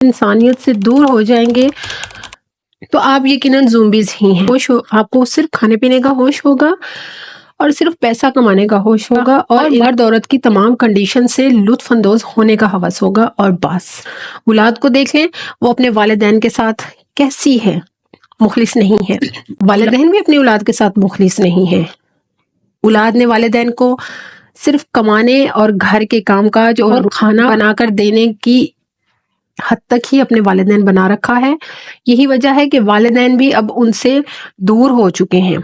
انسانیت سے دور ہو جائیں گے تو آپ یقیناً زومبیز ہی ہیں. آپ کو صرف کھانے پینے کا ہوش ہوگا اور صرف پیسہ کمانے کا ہوش ہوگا اور مرد عورت کی تمام کنڈیشن سے لطف اندوز ہونے کا ہوس ہوگا. اور بس اولاد کو دیکھ لیں، وہ اپنے والدین کے ساتھ کیسی ہے، مخلص نہیں ہے. والدین بھی اپنی اولاد کے ساتھ مخلص نہیں ہے. اولاد نے والدین کو صرف کمانے اور گھر کے کام کاج اور کھانا بنا کر دینے کی حد تک ہی اپنے والدین بنا رکھا ہے. یہی وجہ ہے کہ والدین بھی اب ان سے دور ہو چکے ہیں،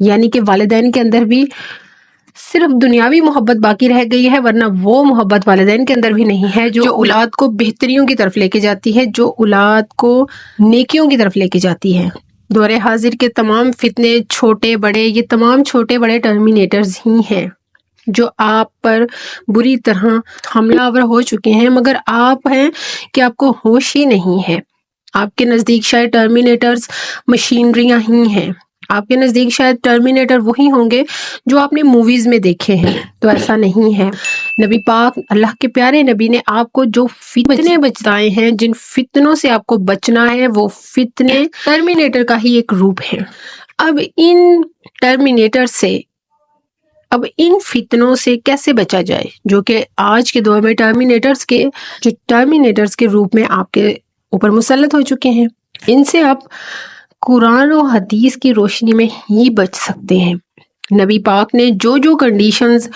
یعنی کہ والدین کے اندر بھی صرف دنیاوی محبت باقی رہ گئی ہے، ورنہ وہ محبت والدین کے اندر بھی نہیں ہے جو اولاد کو بہتریوں کی طرف لے کے جاتی ہے، جو اولاد کو نیکیوں کی طرف لے کے جاتی ہے. دور حاضر کے تمام فتنے چھوٹے بڑے، یہ تمام چھوٹے بڑے ٹرمینیٹرز ہی ہیں جو آپ پر بری طرح حملہ آور ہو چکے ہیں، مگر آپ ہیں کہ آپ کو ہوش ہی نہیں ہے. آپ کے نزدیک شاید ٹرمینیٹرز مشینریاں ہی ہیں. آپ کے نزدیک شاید ٹرمینیٹر وہی ہوں گے جو آپ نے موویز میں دیکھے ہیں، تو ایسا نہیں ہے. نبی پاک اللہ کے پیارے نبی نے آپ کو جو فتنے بتائے ہیں، جن فتنوں سے آپ کو بچنا ہے، وہ فتنے ٹرمینیٹر کا ہی ایک روپ ہے. اب ان فتنوں سے کیسے بچا جائے، جو کہ آج کے دور میں ٹرمینیٹرز کے روپ میں آپ کے اوپر مسلط ہو چکے ہیں. ان سے آپ قرآن و حدیث کی روشنی میں ہی بچ سکتے ہیں. نبی پاک نے جو کنڈیشنز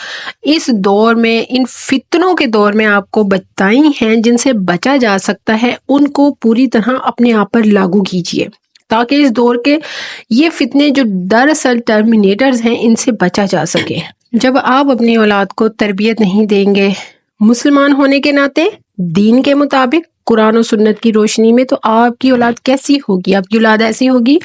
اس دور میں، ان فتنوں کے دور میں آپ کو بتائی ہیں جن سے بچا جا سکتا ہے، ان کو پوری طرح اپنے آپ پر لاگو کیجئے، تاکہ اس دور کے یہ فتنے جو دراصل ٹرمینیٹرز ہیں، ان سے بچا جا سکے. جب آپ اپنی اولاد کو تربیت نہیں دیں گے مسلمان ہونے کے ناطے، دین کے مطابق، قرآن و سنت کی روشنی میں، تو آپ کی اولاد کیسی ہوگی؟ آپ کی اولاد ایسی ہوگی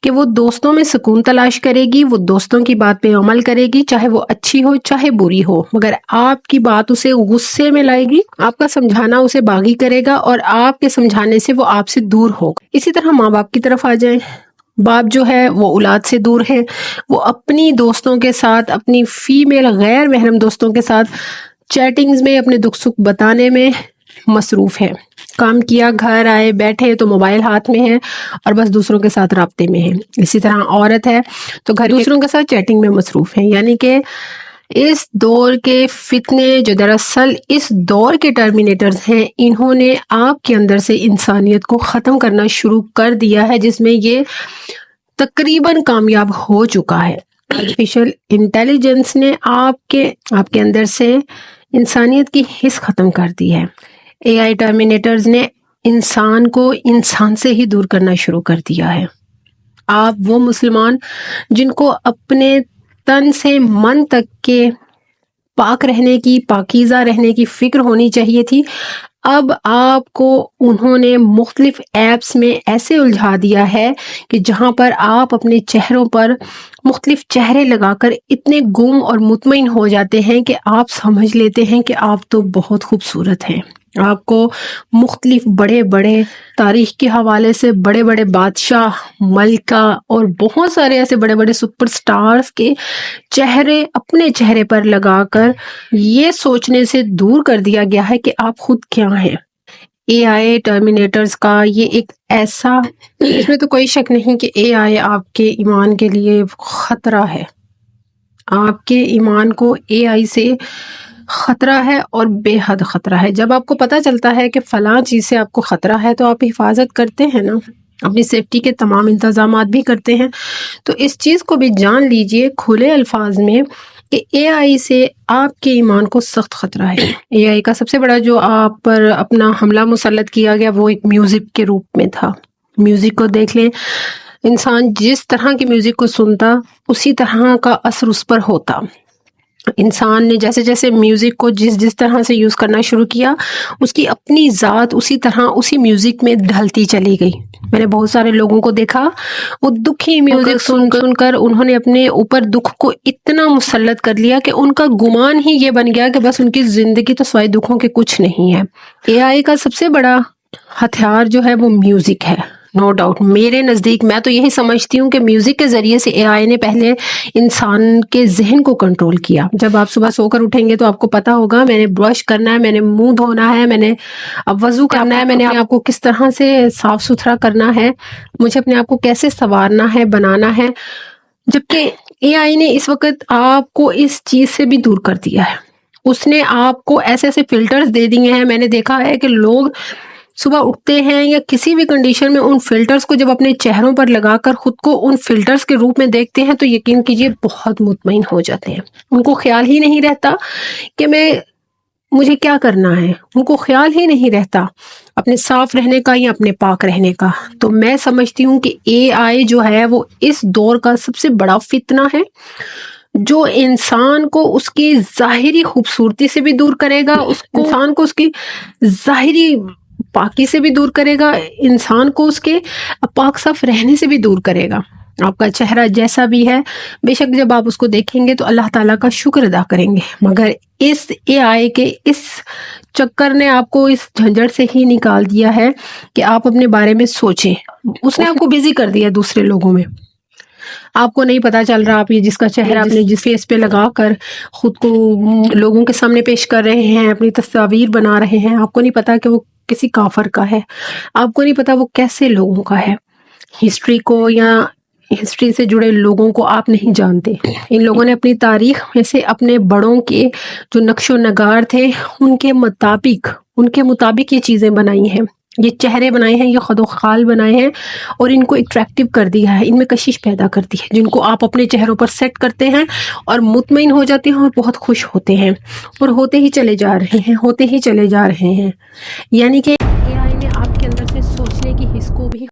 کہ وہ دوستوں میں سکون تلاش کرے گی، وہ دوستوں کی بات پہ عمل کرے گی، چاہے وہ اچھی ہو چاہے بری ہو، مگر آپ کی بات اسے غصے میں لائے گی، آپ کا سمجھانا اسے باغی کرے گا، اور آپ کے سمجھانے سے وہ آپ سے دور ہوگا. اسی طرح ماں باپ کی طرف آ جائیں. باپ جو ہے وہ اولاد سے دور ہے، وہ اپنی دوستوں کے ساتھ، اپنی فیمیل غیر محرم دوستوں کے ساتھ چیٹنگز میں اپنے دکھ سکھ بتانے میں مصروف ہے. کام کیا، گھر آئے، بیٹھے تو موبائل ہاتھ میں ہے اور بس دوسروں کے ساتھ رابطے میں ہے. اسی طرح عورت ہے تو گھر دوسروں کے ساتھ چیٹنگ میں مصروف ہے. یعنی کہ اس دور کے فتنے جو دراصل اس دور کے ٹرمینیٹرز ہیں، انہوں نے آپ کے اندر سے انسانیت کو ختم کرنا شروع کر دیا ہے، جس میں یہ تقریباً کامیاب ہو چکا ہے. آرٹیفیشل انٹیلیجنس نے آپ کے اندر سے انسانیت کی حس ختم کر دی ہے. اے آئی ٹرمینیٹرز نے انسان کو انسان سے ہی دور کرنا شروع کر دیا ہے. آپ وہ مسلمان جن کو اپنے تن سے من تک کے پاک رہنے کی، پاکیزہ رہنے کی فکر ہونی چاہیے تھی، اب آپ کو انہوں نے مختلف ایپس میں ایسے الجھا دیا ہے کہ جہاں پر آپ اپنے چہروں پر مختلف چہرے لگا کر اتنے گم اور مطمئن ہو جاتے ہیں کہ آپ سمجھ لیتے ہیں کہ آپ تو بہت خوبصورت ہیں. آپ کو مختلف بڑے بڑے تاریخ کے حوالے سے بڑے بڑے بادشاہ، ملکہ اور بہت سارے ایسے بڑے بڑے سپر سٹارز کے چہرے اپنے چہرے پر لگا کر یہ سوچنے سے دور کر دیا گیا ہے کہ آپ خود کیا ہیں. اے آئی ٹرمینیٹرز کا یہ ایک ایسا، اس میں تو کوئی شک نہیں کہ اے آئی آپ کے ایمان کے لیے خطرہ ہے. آپ کے ایمان کو اے آئی سے خطرہ ہے اور بے حد خطرہ ہے. جب آپ کو پتہ چلتا ہے کہ فلاں چیز سے آپ کو خطرہ ہے تو آپ حفاظت کرتے ہیں نا، اپنی سیفٹی کے تمام انتظامات بھی کرتے ہیں. تو اس چیز کو بھی جان لیجئے کھلے الفاظ میں کہ اے آئی سے آپ کے ایمان کو سخت خطرہ ہے. اے آئی کا سب سے بڑا جو آپ پر اپنا حملہ مسلط کیا گیا وہ ایک میوزک کے روپ میں تھا. میوزک کو دیکھ لیں، انسان جس طرح کی میوزک کو سنتا اسی طرح کا اثر اس پر ہوتا. انسان نے جیسے جیسے میوزک کو جس طرح سے یوز کرنا شروع کیا، اس کی اپنی ذات اسی طرح اسی میوزک میں ڈھلتی چلی گئی. میں نے بہت سارے لوگوں کو دیکھا، وہ دکھی میوزک سن کر انہوں نے اپنے اوپر دکھ کو اتنا مسلط کر لیا کہ ان کا گمان ہی یہ بن گیا کہ بس ان کی زندگی تو سوائے دکھوں کے کچھ نہیں ہے. اے آئی کا سب سے بڑا ہتھیار جو ہے وہ میوزک ہے. نو ڈاؤٹ میرے نزدیک میں تو یہی سمجھتی ہوں کہ میوزک کے ذریعے سے اے آئی نے پہلے انسان کے ذہن کو کنٹرول کیا. جب آپ صبح سو کر اٹھیں گے تو آپ کو پتا ہوگا میں نے برش کرنا ہے, میں نے منہ دھونا ہے, میں نے اب وضو کرنا ہے, میں نے آپ کو کس طرح سے صاف ستھرا کرنا ہے, مجھے اپنے آپ کو کیسے سنوارنا ہے, بنانا ہے. جبکہ اے آئی نے اس وقت آپ کو اس چیز سے بھی دور کر دیا ہے. اس نے آپ کو ایسے ایسے فلٹرز دے دیے ہیں. میں نے دیکھا ہے کہ لوگ صبح اٹھتے ہیں یا کسی بھی کنڈیشن میں ان فلٹرز کو جب اپنے چہروں پر لگا کر خود کو ان فلٹرز کے روپ میں دیکھتے ہیں تو یقین کیجئے بہت مطمئن ہو جاتے ہیں. ان کو خیال ہی نہیں رہتا کہ مجھے کیا کرنا ہے, ان کو خیال ہی نہیں رہتا اپنے صاف رہنے کا یا اپنے پاک رہنے کا. تو میں سمجھتی ہوں کہ اے آئی جو ہے وہ اس دور کا سب سے بڑا فتنہ ہے, جو انسان کو اس کی ظاہری خوبصورتی سے بھی دور کرے گا, انسان کو اس کی ظاہری پاکی سے بھی دور کرے گا, انسان کو اس کے پاک صاف رہنے سے بھی دور کرے گا. آپ کا چہرہ جیسا بھی ہے بے شک جب آپ اس کو دیکھیں گے تو اللہ تعالیٰ کا شکر ادا کریں گے, مگر اس اے آئی کے اس چکر نے آپ کو اس جھنجھٹ سے ہی نکال دیا ہے کہ آپ اپنے بارے میں سوچیں. اس نے آپ کو بزی کر دیا دوسرے لوگوں میں. آپ کو نہیں پتا چل رہا آپ یہ جس کا چہرہ اپنے جس فیس پہ لگا کر خود کو لوگوں کے سامنے پیش کر رہے ہیں, اپنی تصاویر بنا رہے ہیں, آپ کو نہیں پتا کہ وہ کسی کافر کا ہے, آپ کو نہیں پتا وہ کیسے لوگوں کا ہے. ہسٹری کو یا ہسٹری سے جڑے لوگوں کو آپ نہیں جانتے. ان لوگوں نے اپنی تاریخ میں سے اپنے بڑوں کے جو نقش و نگار تھے ان کے مطابق یہ چیزیں بنائی ہیں, یہ چہرے بنائے ہیں, یہ خد و خال بنائے ہیں اور ان کو اٹریکٹیو کر دیا ہے, ان میں کشش پیدا کرتی ہے, جن کو آپ اپنے چہروں پر سیٹ کرتے ہیں اور مطمئن ہو جاتے ہیں اور بہت خوش ہوتے ہیں اور ہوتے ہی چلے جا رہے ہیں. یعنی کہ اے آئی نے آپ کے اندر سے سوچنے کی حس کو بھی